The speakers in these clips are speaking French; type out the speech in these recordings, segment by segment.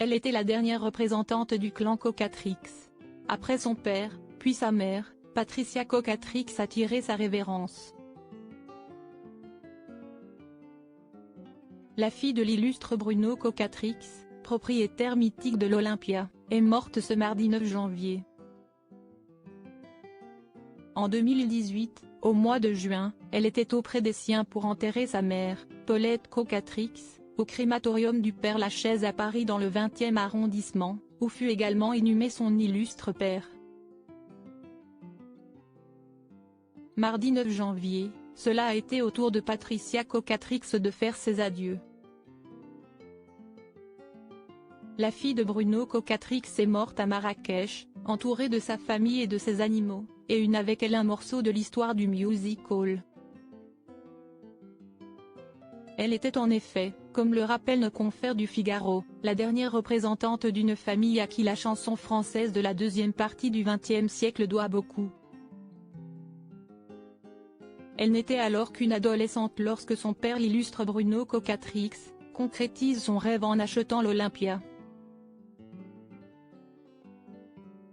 Elle était la dernière représentante du clan Cocatrix. Après son père, puis sa mère, Patricia Cocatrix attirait sa révérence. La fille de l'illustre Bruno Cocatrix, propriétaire mythique de l'Olympia, est morte ce mardi 9 janvier. En 2018, au mois de juin, elle était auprès des siens pour enterrer sa mère, Paulette Cocatrix, au crématorium du Père-Lachaise à Paris dans le 20e arrondissement, où fut également inhumé son illustre père. Mardi 9 janvier, cela a été au tour de Patricia Cocatrix de faire ses adieux. La fille de Bruno Cocatrix est morte à Marrakech, entourée de sa famille et de ses animaux, et une avec elle un morceau de l'histoire du music-hall. Elle était en effet, comme le rappellent nos confrères du Figaro, la dernière représentante d'une famille à qui la chanson française de la deuxième partie du XXe siècle doit beaucoup. Elle n'était alors qu'une adolescente lorsque son père l'illustre Bruno Cocatrix, concrétise son rêve en achetant l'Olympia.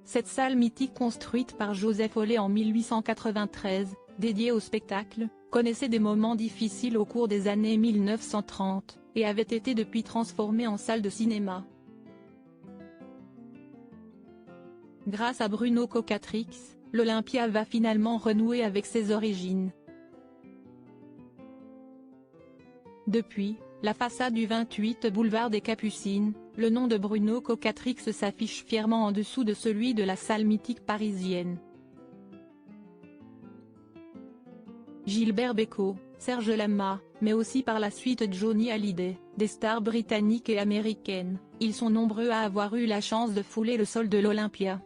Cette salle mythique construite par Joseph Hollet en 1893, dédiée au spectacle, connaissait des moments difficiles au cours des années 1930, et avait été depuis transformée en salle de cinéma. Grâce à Bruno Cocatrix, l'Olympia va finalement renouer avec ses origines. Depuis, la façade du 28 boulevard des Capucines, le nom de Bruno Cocatrix s'affiche fièrement en dessous de celui de la salle mythique parisienne. Gilbert Bécaud, Serge Lama, mais aussi par la suite Johnny Hallyday, des stars britanniques et américaines, ils sont nombreux à avoir eu la chance de fouler le sol de l'Olympia.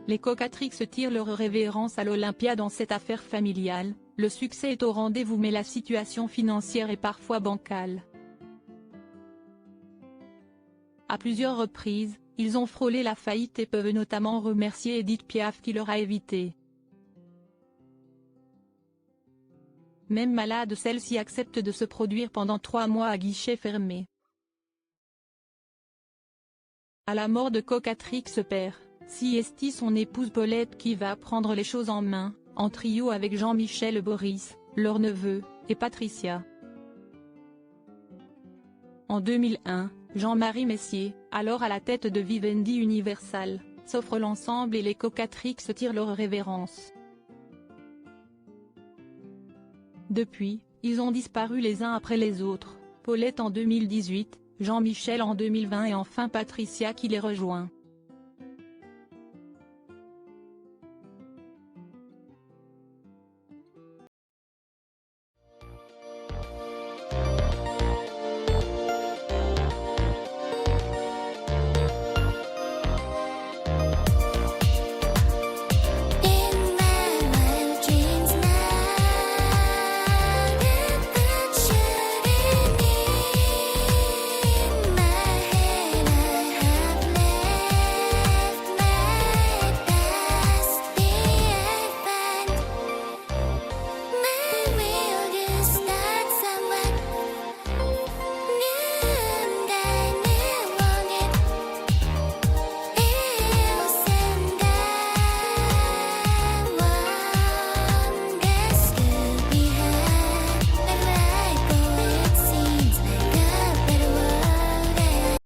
Les Cocatrix tirent leur révérence à l'Olympia dans cette affaire familiale. Le succès est au rendez-vous mais la situation financière est parfois bancale. À plusieurs reprises, ils ont frôlé la faillite et peuvent notamment remercier Edith Piaf qui leur a évité. Même malade, celle-ci accepte de se produire pendant 3 mois à guichet fermé. À la mort de Cocatrix père, Siesti son épouse Paulette qui va prendre les choses en main, en trio avec Jean-Michel Boris, leur neveu, et Patricia. En 2001, Jean-Marie Messier, alors à la tête de Vivendi Universal, s'offre l'ensemble et les Cocatrix tirent leur révérence. Depuis, ils ont disparu les uns après les autres, Paulette en 2018, Jean-Michel en 2020 et enfin Patricia qui les rejoint.